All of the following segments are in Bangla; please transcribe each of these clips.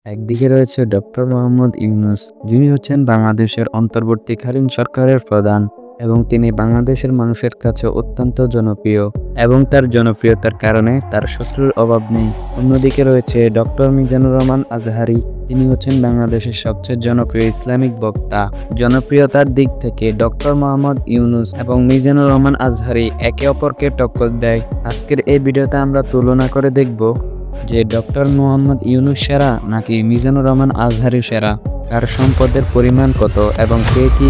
একদিকে রয়েছে ডক্টর মোহাম্মদ ইউনূস, যিনি হচ্ছেন বাংলাদেশের অন্তর্বর্তীকালীন সরকারের প্রধান এবং তিনি বাংলাদেশের মানুষের কাছে অত্যন্ত জনপ্রিয় এবং তার জনপ্রিয়তার কারণে তার শত্রুর অভাব নেই। অন্যদিকে রয়েছে ডক্টর মিজানুর রহমান আজহারী। তিনি হচ্ছেন বাংলাদেশের সবচেয়ে জনপ্রিয় ইসলামিক বক্তা। জনপ্রিয়তার দিক থেকে ডক্টর মোহাম্মদ ইউনূস এবং মিজানুর রহমান আজহারী একে অপরকে টক্কর দেয়। আজকের এই ভিডিওতে আমরা তুলনা করে দেখব যে ডক্টর মোহাম্মদ ইউনূস সেরা নাকি মিজানুর রহমান আজহারী সেরা, কার সম্পদের পরিমাণ কত এবং কে কি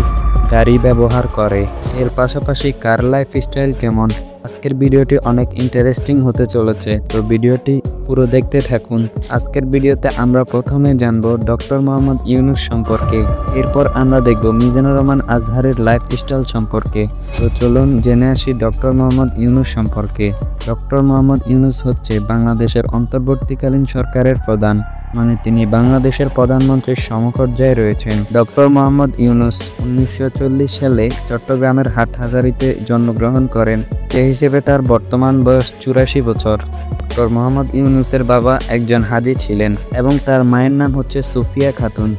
গাড়ি ব্যবহার করে, এর পাশাপাশি কার লাইফস্টাইল কেমন। আজকের ভিডিওটি অনেক ইন্টারেস্টিং হতে চলেছে, তো ভিডিওটি পুরো দেখতে থাকুন। আজকের ভিডিওতে আমরা প্রথমে জানব ডক্টর মোহাম্মদ ইউনূস সম্পর্কে, এরপর আমরা দেখব মিজানুর রহমান আজহারীর লাইফস্টাইল সম্পর্কে। তো চলুন জেনে আসি ডক্টর মোহাম্মদ ইউনূস সম্পর্কে। ডক্টর মোহাম্মদ ইউনূস হচ্ছে বাংলাদেশের অন্তর্বর্তীকালীন সরকারের প্রধান, মানে তিনি বাংলাদেশের প্রধানমন্ত্রীর সমকক্ষে রয়েছেন। ডক্টর মোহাম্মদ ইউনূস 1940 সালে চট্টগ্রামের হাটহাজারীতে জন্মগ্রহণ করেন। সে হিসেবে তার বর্তমান বয়স 84 বছর। ডক্টর মোহাম্মদ ইউনূসের বাবা একজন হাজী ছিলেন এবং তার মায়ের নাম হচ্ছে সুফিয়া খাতুন।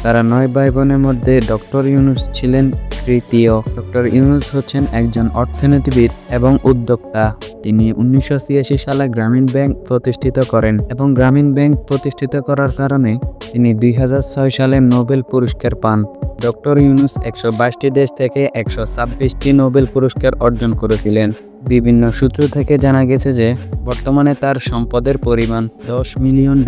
তারা 9 ভাই বোনের মধ্যে ডক্টর ইউনূস ছিলেন তৃতীয়। ডক্টর ইউনূস হচ্ছেন একজন অর্থনীতিবিদ এবং উদ্যোক্তা। তিনি 1986 সালে গ্রামীণ ব্যাংক প্রতিষ্ঠিত করেন এবং গ্রামীণ ব্যাংক প্রতিষ্ঠিত করার কারণে তিনি 2006 সালে নোবেল পুরস্কার পান। ডক্টর ইউনূস 122টি দেশ থেকে 126টি নোবেল পুরস্কার অর্জন করেছিলেন। বিভিন্ন সূত্র থেকে জানা গেছে যে বর্তমানে তার সম্পদের পরিমাণ $10 মিলিয়ন,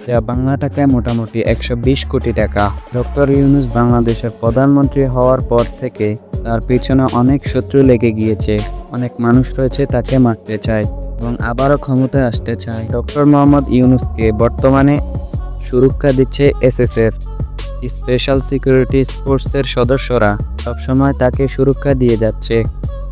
যা বাংলা টাকায় মোটামুটি 120 কোটি টাকা। ডক্টর ইউনূস বাংলাদেশের প্রধানমন্ত্রী হওয়ার পর থেকে তার পিছনে অনেক শত্রু লেগে গিয়েছে। অনেক মানুষ রয়েছে তাকে মারতে চায় এবং আবারও ক্ষমতায় আসতে চায়। ডক্টর মোহাম্মদ ইউনূসকে বর্তমানে সুরক্ষা দিচ্ছে এসএসএফ। স্পেশাল সিকিউরিটি ফোর্সের সদস্যরা সবসময় তাকে সুরক্ষা দিয়ে যাচ্ছে।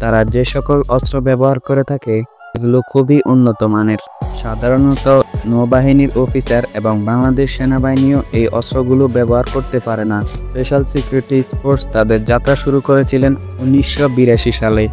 তারা যে সকল অস্ত্র ব্যবহার করে থাকে এগুলো খুবই উন্নত মানের। সাধারণত নৌবাহিনীর অফিসার এবং বাংলাদেশ সেনাবাহিনীও এই অস্ত্রগুলো ব্যবহার করতে পারে না। স্পেশাল সিকিউরিটি ফোর্স তাদের যাত্রা শুরু করেছিলেন 1982 সালে।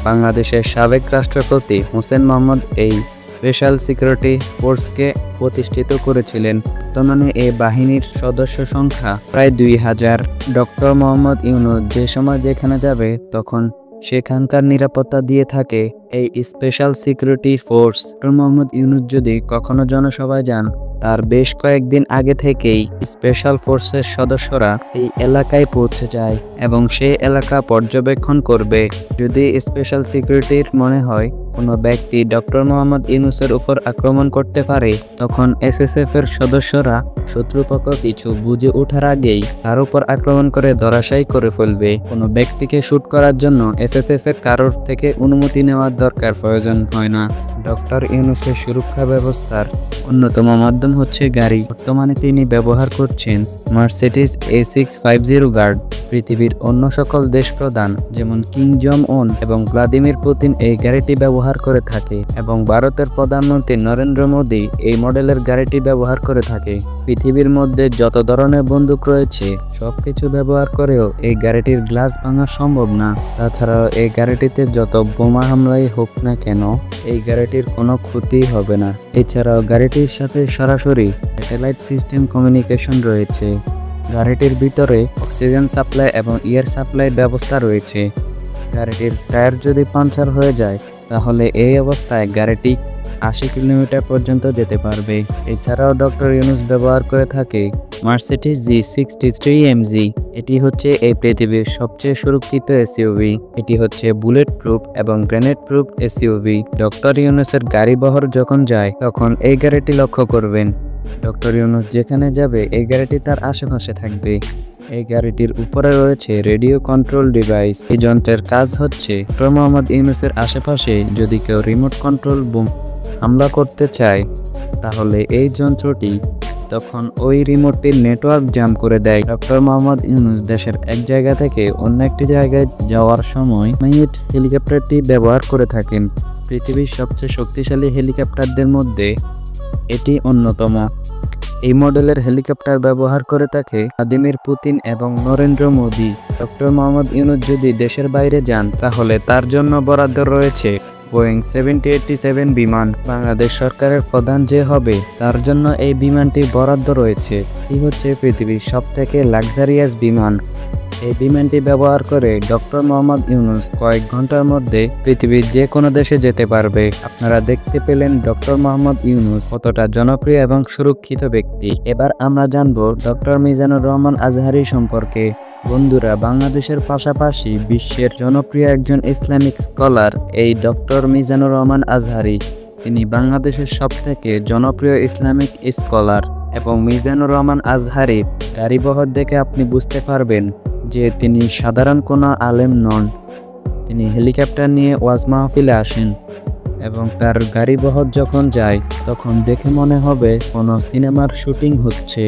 বাংলাদেশের সাবেক রাষ্ট্রপতি হোসেন মোহাম্মদ এই স্পেশাল সিকিউরিটি ফোর্সকে প্রতিষ্ঠিত করেছিলেন। বর্তমানে এই বাহিনীর সদস্য সংখ্যা প্রায় 2000। ডক্টর মোহাম্মদ ইউনূস যে সময় যেখানে যাবে তখন সেখানকার নিরাপত্তা দিয়ে থাকে এই special security force. Doctor Mohammad Yunus যদি কখনো জনসভায় যান, তার বেশ কয়েকদিন আগে থেকেই স্পেশাল ফোর্সের সদস্যরা এই এলাকায় পৌঁছে যায় এবং সেই এলাকা পর্যবেক্ষণ করবে। যদি স্পেশাল সিকিউরিটির মনে হয় কোনো ব্যক্তি ডক্টর মোহাম্মদ ইউনূসের উপর আক্রমণ করতে পারে, তখন এসএসএফ এর সদস্যরা শত্রুপক্ষ কিছু বুঝে ওঠার আগেই তার উপর আক্রমণ করে ধরাশায়ী করে ফেলবে। কোনো ব্যক্তিকে শুট করার জন্য এসএসএফ এর কারোর থেকে অনুমতি নেওয়ার দরকার প্রয়োজন হয় না। ডক্টর ইউনূসের সুরক্ষা ব্যবস্থার অন্যতম মাধ্যম হচ্ছে গাড়ি। বর্তমানে তিনি ব্যবহার করছেন মার্সিডিজ A650 গার্ড। পৃথিবীর অন্য সকল দেশ প্রধান যেমন কিং জং উন এবং ভ্লাদিমির পুতিন এই গাড়িটি ব্যবহার করে থাকে এবং ভারতের প্রধানমন্ত্রী নরেন্দ্র মোদী এই মডেলের গাড়িটি ব্যবহার করে থাকে। পৃথিবীর মধ্যে যত ধরনের বন্দুক রয়েছে সবকিছু ব্যবহার করেও এই গাড়িটির গ্লাস ভাঙা সম্ভব না। তাছাড়াও এই গাড়িটিতে যত বোমা হামলাই হোক না কেন এই গাড়িটির কোনো ক্ষতি হবে না। এছাড়াও গাড়িটির সাথে সরাসরি স্যাটেলাইট সিস্টেম কমিউনিকেশন রয়েছে। গাড়িটির ভিতরে অক্সিজেন সাপ্লাই এবং এয়ার সাপ্লাই ব্যবস্থা রয়েছে। গাড়িটির টায়ার যদি পাংচার হয়ে যায় তাহলে এই অবস্থায় গাড়িটি 80 কিলোমিটার পর্যন্ত যেতে পারবে। এছাড়াও ডক্টর ইউনূস ব্যবহার করে থাকে মার্সিডিজ G63MG। এটি হচ্ছে এই পৃথিবীর সবচেয়ে সুরক্ষিত এসইউভি। এটি হচ্ছে বুলেট প্রুফ এবং গ্রেনেড প্রুফ এসইউভি। ডক্টর ইউনূসের গাড়ি বহর যখন যায় তখন এই গাড়িটি লক্ষ্য করবেন। ডক্টর ইউনূস যেখানে যাবে এই গাড়িটি তার আশেপাশে থাকবে। এই গাড়িটির উপরে রয়েছে রেডিও কন্ট্রোল ডিভাইস। এই যন্ত্রের কাজ হচ্ছে ডক্টর মোহাম্মদ ইউনূসের আশেপাশে যদি কেউ রিমোট কন্ট্রোল বুম হামলা করতে চায় তাহলে এই যন্ত্রটি তখন ওই রিমোটটির নেটওয়ার্ক জাম করে দেয়। ডক্টর মোহাম্মদ ইউনূস দেশের এক জায়গা থেকে অন্য একটি জায়গায় যাওয়ার সময় মাইট হেলিকপ্টারটি ব্যবহার করে থাকেন। পৃথিবীর সবচেয়ে শক্তিশালী হেলিকপ্টারদের মধ্যে এটি অন্যতম। এই মডেলের হেলিকপ্টার ব্যবহার করে থাকে ভ্লাদিমির পুতিন এবং নরেন্দ্র মোদী। ডক্টর মোহাম্মদ ইউনূস যদি দেশের বাইরে যান তাহলে তার জন্য বরাদ্দ রয়েছে বোয়িং 787 বিমান। বাংলাদেশ সরকারের প্রধান যে হবে তার জন্য এই বিমানটি বরাদ্দ রয়েছে। এটি হচ্ছে পৃথিবীর সবথেকে লাক্সারিয়াস বিমান। এই বিমানটি ব্যবহার করে ডক্টর মোহাম্মদ ইউনূস কয়েক ঘন্টার মধ্যে পৃথিবীর যে কোনো দেশে যেতে পারবে। আপনারা দেখতে পেলেন ডক্টর মোহাম্মদ ইউনূস কতটা জনপ্রিয় এবং সুরক্ষিত ব্যক্তি। এবার আমরা জানবো ডক্টর মিজানুর রহমান আজহারী সম্পর্কে। বন্ধুরা, বাংলাদেশের পাশাপাশি বিশ্বের জনপ্রিয় একজন ইসলামিক স্কলার এই ডক্টর মিজানুর রহমান আজহারী। তিনি বাংলাদেশের সবথেকে জনপ্রিয় ইসলামিক স্কলার এবং মিজানুর রহমান আজহারীর গাড়িবহর দেখে আপনি বুঝতে পারবেন যে তিনি সাধারণ কোনো আলেম নন। তিনি হেলিকপ্টার নিয়ে ওয়াজ মাহফিলে আসেন এবং তার গাড়িবহর যখন যায় তখন দেখে মনে হবে কোনো সিনেমার শুটিং হচ্ছে,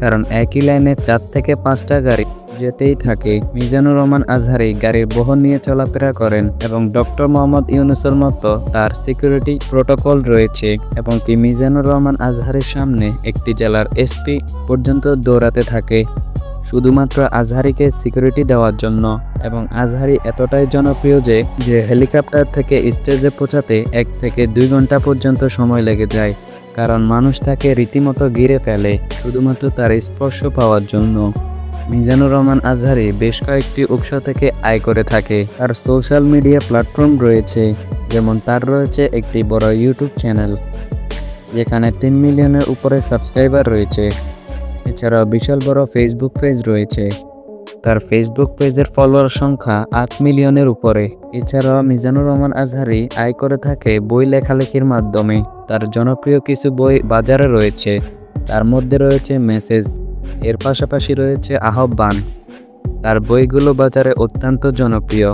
কারণ একই লাইনে 4 থেকে 5টা গাড়ি যেতেই থাকে। মিজানুর রহমান আজহারী গাড়ির বহর নিয়ে চলাফেরা করেন এবং ডক্টর মোহাম্মদ ইউনূসের মতো তার সিকিউরিটি প্রোটোকল রয়েছে এবং কি মিজানুর রহমান আজহারীর সামনে একটি জেলার এসপি পর্যন্ত দৌড়াতে থাকে শুধুমাত্র আজহারীকে সিকিউরিটি দেওয়ার জন্য। এবং আজহারী এতটাই জনপ্রিয় যে হেলিকপ্টার থেকে স্টেজে পৌঁছাতে 1 থেকে 2 ঘন্টা পর্যন্ত সময় লেগে যায়, কারণ মানুষ তাকে রীতিমতো ঘিরে ফেলে শুধুমাত্র তার স্পর্শ পাওয়ার জন্য। মিজানুর রহমান আজহারী বেশ কয়েকটি উৎস থেকে আয় করে থাকে। তার সোশ্যাল মিডিয়া প্ল্যাটফর্ম রয়েছে, যেমন তার রয়েছে একটি বড় ইউটিউব চ্যানেল যেখানে 3 মিলিয়নের উপরে সাবস্ক্রাইবার রয়েছে। এছাড়াও বিশাল বড় ফেসবুক পেজ রয়েছে। তার ফেসবুক পেজের ফলোয়ার সংখ্যা 8 মিলিয়নের উপরে। এছাড়াও মিজানুর রহমান আজহারী আয় করে থাকে বই লেখালেখির মাধ্যমে। তার জনপ্রিয় কিছু বই বাজারে রয়েছে, তার মধ্যে রয়েছে মেসেজ, এর পাশাপাশি রয়েছে আহ্বান। তার বইগুলো বাজারে অত্যন্ত জনপ্রিয়।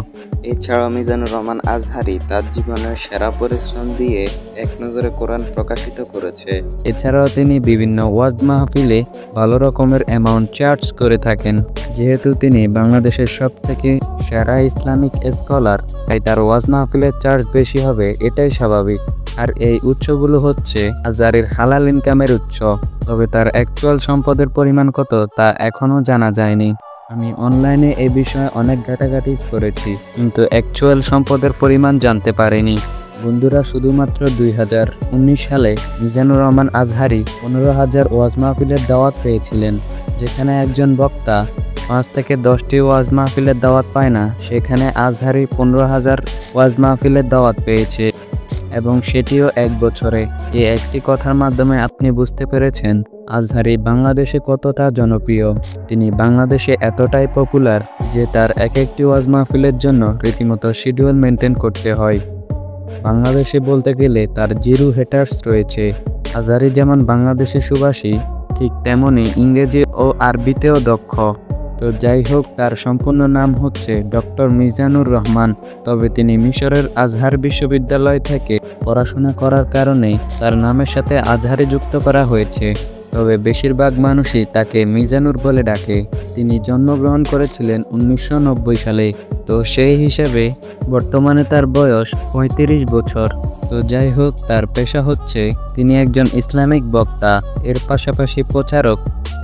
এছাড়াও মিজানুর রহমান আজহারী তার জীবনের সেরা পরিশ্রম দিয়ে এক নজরে কোরআন প্রকাশিত করেছে। এছাড়াও তিনি বিভিন্ন ওয়াজ মাহফিলে ভালো রকমের অ্যামাউন্ট চার্জ করে থাকেন। যেহেতু তিনি বাংলাদেশের সবথেকে সেরা ইসলামিক স্কলার, তাই তার ওয়াজ মাহফিলের চার্জ বেশি হবে, এটাই স্বাভাবিক। আর এই উৎসগুলো হচ্ছে আজহারীর হালাল ইনকামের উৎস, তবে তার অ্যাকচুয়াল সম্পদের পরিমাণ কত তা এখনও জানা যায়নি। আমি অনলাইনে এই বিষয়ে অনেক ঘাটাঘাটি করেছি, কিন্তু অ্যাকচুয়াল সম্পদের পরিমাণ জানতে পারিনি। বন্ধুরা, শুধুমাত্র 2019 সালে মিজানুর রহমান আজহারী 15,000 ওয়াজ মাহফিলের দাওয়াত পেয়েছিলেন। যেখানে একজন বক্তা 5 থেকে 10টি ওয়াজ মাহফিলের দাওয়াত পায় না, সেখানে আজহারী 15,000 ওয়াজ মাহফিলের দাওয়াত পেয়েছে, এবং সেটিও 1 বছরে। এই একটি কথার মাধ্যমে আপনি বুঝতে পেরেছেন আজহারী বাংলাদেশে কতটা জনপ্রিয়। তিনি বাংলাদেশে এতটাই পপুলার যে তার একটি ওয়াজ মাহফিলের জন্য রীতিমতো শিডিউল মেনটেন করতে হয়। বাংলাদেশে বলতে গেলে তার 0 হেটার্স রয়েছে। আজহারী যেমন বাংলাদেশে সুবাসী, ঠিক তেমনি ইংরেজি ও আরবিতেও দক্ষ। তো যাই হোক, তার সম্পূর্ণ নাম হচ্ছে ডক্টর মিজানুর রহমান। তবে তিনি মিশরের আজহার বিশ্ববিদ্যালয় থেকে পড়াশোনা করার কারণে তার নামের সাথে আজহারী যুক্ত করা হয়েছে। তবে বেশিরভাগ মানুষই তাকে মিজানুর বলে ডাকে। তিনি জন্মগ্রহণ করেছিলেন 1990 সালে। তো সেই হিসাবে বর্তমানে তার বয়স 35 বছর। তো যাই হোক, তার পেশা হচ্ছে তিনি একজন ইসলামিক বক্তা, এর পাশাপাশি প্রচারক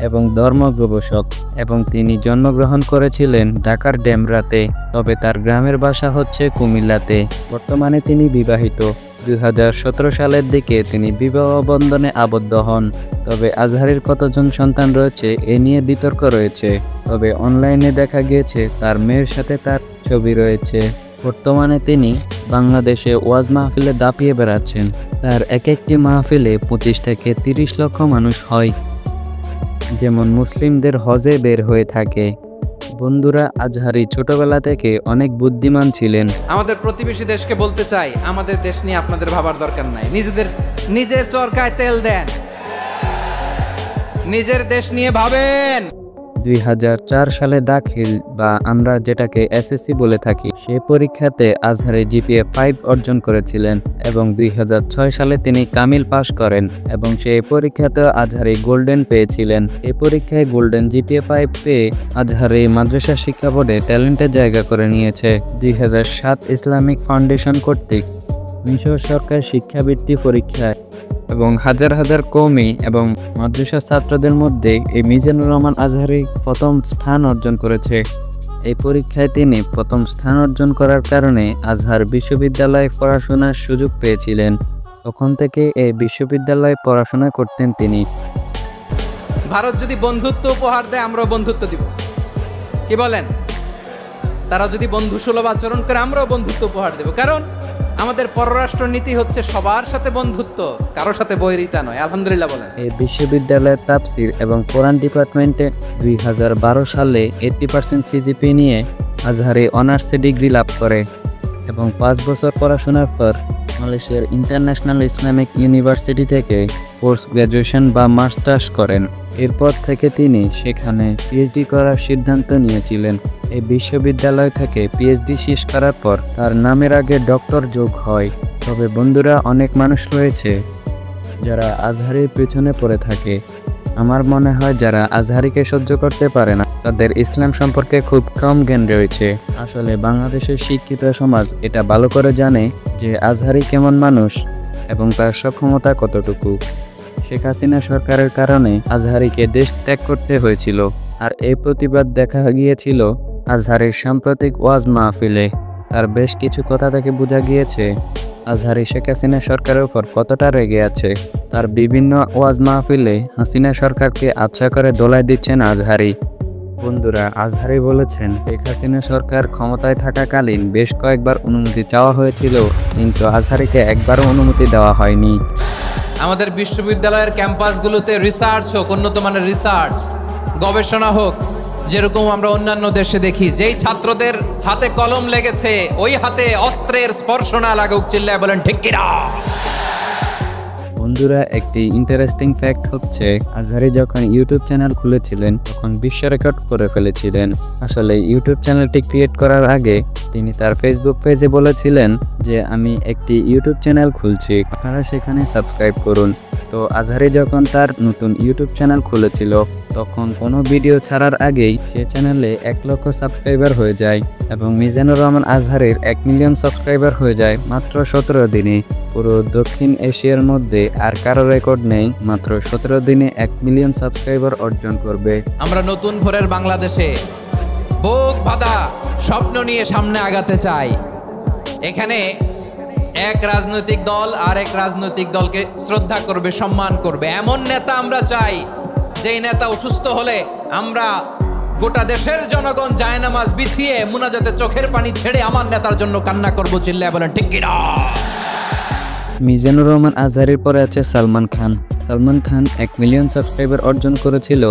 এবং ধর্ম গবেষক, এবং তিনি জন্মগ্রহণ করেছিলেন ঢাকার ডেমরাতে। তবে তার গ্রামের বাসা হচ্ছে কুমিল্লাতে। বর্তমানে তিনি বিবাহিত। 2017 সালের দিকে তিনি বিবাহ বন্ধনে আবদ্ধ হন। তবে আজহারীর কতজন সন্তান রয়েছে এ নিয়ে বিতর্ক রয়েছে। তবে অনলাইনে দেখা গিয়েছে তার মেয়ের সাথে তার ছবি রয়েছে। বর্তমানে তিনি বাংলাদেশে ওয়াজ মাহফিলে দাপিয়ে বেড়াচ্ছেন। তার একটি মাহফিলে 25 থেকে 30 লক্ষ মানুষ হয়, যেমন মুসলিমদের হজে বের হয়ে থাকে। বন্ধুরা, আজহারী ছোটবেলা থেকে অনেক বুদ্ধিমান ছিলেন। আমাদের প্রতিবেশী দেশকে বলতে চাই, আমাদের দেশ নিয়ে আপনাদের ভাবার দরকার নাই। নিজের চরকায় তেল দেন, নিজের দেশ নিয়ে ভাবেন। 2004 সালে দাখিল বা আমরা যেটাকে এসএসসি বলে থাকি, সে পরীক্ষাতে আজহারী জিপিএ 5 অর্জন করেছিলেন এবং 2006 সালে তিনি কামিল পাশ করেন এবং সেই পরীক্ষাতে আজহারী গোল্ডেন পেয়েছিলেন। এই পরীক্ষায় গোল্ডেন জিপিএ 5 পেয়ে আজহারী মাদ্রাসা শিক্ষা বোর্ডে ট্যালেন্টের জায়গা করে নিয়েছে। 2007 ইসলামিক ফাউন্ডেশন কর্তৃক মিশর সরকার শিক্ষাবৃত্তি পরীক্ষায় এবং হাজার হাজার কওমি এবং মাদ্রাসা ছাত্রদের মধ্যে এই মিজানুর রহমান আজহারী প্রথম স্থান অর্জন করেছে। এই পরীক্ষায় তিনি প্রথম স্থান অর্জন করার কারণে আজহার বিশ্ববিদ্যালয়ে পড়াশোনার সুযোগ পেয়েছিলেন। তখন থেকে এই বিশ্ববিদ্যালয়ে পড়াশোনা করতেন তিনি। ভারত যদি বন্ধুত্ব উপহার দেয়, আমরাও বন্ধুত্ব দিব। কি বলেন? তারা যদি বন্ধুসুলভ আচরণ করে, আমরাও বন্ধুত্ব উপহার দেব। কারণ আমাদের পররাষ্ট্র নীতি হচ্ছে সবার সাথে বন্ধুত্ব, কারোর সাথে বৈরিতা নয়। আলহামদুলিল্লাহ বলেন। এই বিশ্ববিদ্যালয়ের তাফসির এবং কোরআন ডিপার্টমেন্টে 2012 সালে 80% সিজিপি নিয়ে আজহারি অনার্সে ডিগ্রি লাভ করে এবং 5 বছর পড়াশোনার পর মালয়েশিয়ার ইন্টারন্যাশনাল ইসলামিক ইউনিভার্সিটি থেকে পোস্ট গ্র্যাজুয়েশন বা মাস্টার্স করেন। এরপর থেকে তিনি সেখানে পিএইচডি করার সিদ্ধান্ত নিয়েছিলেন। এই বিশ্ববিদ্যালয় থেকে পিএইচডি শেষ করার পর তার নামের আগে ডক্টর যোগ হয়। তবে বন্ধুরা, অনেক মানুষ রয়েছে যারা আজহারির পেছনে পড়ে থাকে। আমার মনে হয় যারা আজহারিকে সহ্য করতে পারে না, তাদের ইসলাম সম্পর্কে খুব কম জ্ঞান রয়েছে। আসলে বাংলাদেশের শিক্ষিত সমাজ এটা ভালো করে জানে যে আজহারি কেমন মানুষ এবং তার সক্ষমতা কতটুকু। শেখ হাসিনা সরকারের কারণে আজহারিকে দেশ ত্যাগ করতে হয়েছিল, আর এই প্রতিবাদ দেখা গিয়েছিল আজহারির সাম্প্রতিক ওয়াজ মাহফিলে। তার বেশ কিছু কথা থেকে বোঝা গিয়েছে আজহারি শেখ হাসিনা সরকারের উপর কতটা রেগে আছে। তার বিভিন্ন ওয়াজ মাহফিলে হাসিনা সরকারকে আচ্ছা করে দোলাই দিচ্ছেন আজহারি। বন্ধুরা, আজহারি বলেছেন শেখ হাসিনা সরকার ক্ষমতায় থাকাকালীন বেশ কয়েকবার অনুমতি চাওয়া হয়েছিল, কিন্তু আজহারিকে একবারও অনুমতি দেওয়া হয়নি। আমাদের বিশ্ববিদ্যালয়ের ক্যাম্পাসগুলোতে রিসার্চ হোক, উন্নত মানের রিসার্চ, গবেষণা হোক, যেরকম আমরা অন্যান্য দেশে দেখি। যেই ছাত্রদের হাতে কলম লেগেছে, ওই হাতে অস্ত্রের স্পর্শ না লাগুক। চিল্লায় বলেন ঠিক কিনা? বন্ধুরা, একটি ইন্টারেস্টিং ফ্যাক্ট হচ্ছে আজহারি যখন ইউটিউব চ্যানেল খুলেছিলেন তখন বিশ্ব রেকর্ড করে ফেলেছিলেন। আসলে ইউটিউব চ্যানেলটি ক্রিয়েট করার আগে তিনি তার ফেসবুক পেজে বলেছিলেন যে আমি একটি ইউটিউব চ্যানেল খুলছি, আপনারা সেখানে সাবস্ক্রাইব করুন। তো আজহারি যখন তার নতুন ইউটিউব চ্যানেল খুলেছিল তখন কোনো ভিডিও ছাড়ার আগেই সে চ্যানেলে 1 লক্ষ সাবস্ক্রাইবার হয়ে যায় এবং মিজানুর রহমান আজহারের 1 মিলিয়ন সাবস্ক্রাইবার হয়ে যায় মাত্র 17 দিনে। পুরো দক্ষিণ এশিয়ার মধ্যে আর কারো রেকর্ড নেই মাত্র 17 দিনে 1 মিলিয়ন সাবস্ক্রাইবার অর্জন করবে। আমরা নতুন ভোরের বাংলাদেশে বুক বাঁধা স্বপ্ন নিয়ে সামনে আগাতে চাই। এখানে এক রাজনৈতিক দল আর এক রাজনৈতিক দলকে শ্রদ্ধা করবে, সম্মান করবে, এমন নেতা আমরা চাই যেই নেতা অসুস্থ হলে আমরা গোটা দেশের জনগণ জায়নামাজ বিছিয়ে মুনাজাতে চোখের পানি ছেড়ে আমার নেতার জন্য কান্না করবো। চিল্লায় বলেন ঠিক কিনা? মিজানুর রহমান আজহারির পরে আছে সালমান খান। সালমান খান 1 মিলিয়ন সাবস্ক্রাইবার অর্জন করেছিল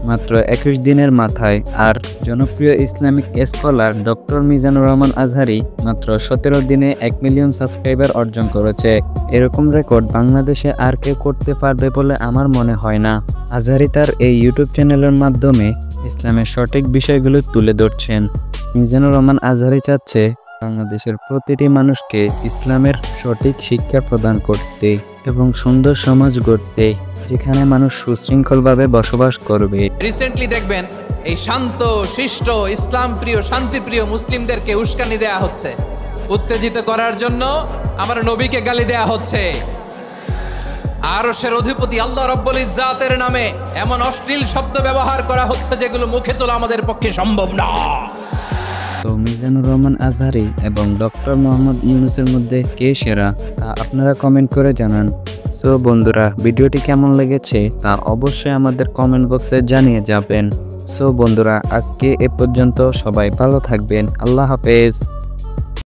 মাত্র 21 দিনের মাথায়, আর জনপ্রিয় Islamic scholar doctor Mizanur Rahman Azhari মাত্র 17 দিনে 1 মিলিয়ন সাবস্ক্রাইবার অর্জন করেছে। এরকম রেকর্ড বাংলাদেশে আর কেউ করতে পারবে বলে আমার মনে হয় না। আজহারি তার এই ইউটিউব চ্যানেলের মাধ্যমে ইসলামের সঠিক বিষয়গুলো তুলে ধরছেন। মিজানুর রহমান আজহারি চাচ্ছে বাংলাদেশের প্রতিটি মানুষকে ইসলামের সঠিক শিক্ষা প্রদান করতে এবং সুন্দর সমাজ গড়তে, যেখানে মানুষ সুশৃঙ্খলভাবে বসবাস করবে। রিসেন্টলি দেখবেন এই শান্ত শিষ্ট ইসলাম প্রিয় শান্তিপ্রিয় মুসলিমদেরকে উস্কানি দেয়া হচ্ছে, উত্তেজিত করার জন্য আমার নবীকে গালি দেয়া হচ্ছে। আরশের অধিপতি আল্লাহ রাব্বুল ইজ্জাতের নামে এমন অশ্লীল শব্দ ব্যবহার করা হচ্ছে যেগুলো মুখে তোলা আমাদের পক্ষে সম্ভব না। তো মিজানুর রহমান আজহারি এবং ডক্টর মোহাম্মদ ইউনূসের মধ্যে কে সেরা তা আপনারা কমেন্ট করে জানান। সো বন্ধুরা, ভিডিওটি কেমন লেগেছে তা অবশ্যই আমাদের কমেন্ট বক্সে জানিয়ে যাবেন। সো বন্ধুরা, আজকে এ পর্যন্ত। সবাই ভালো থাকবেন। আল্লাহ হাফেজ।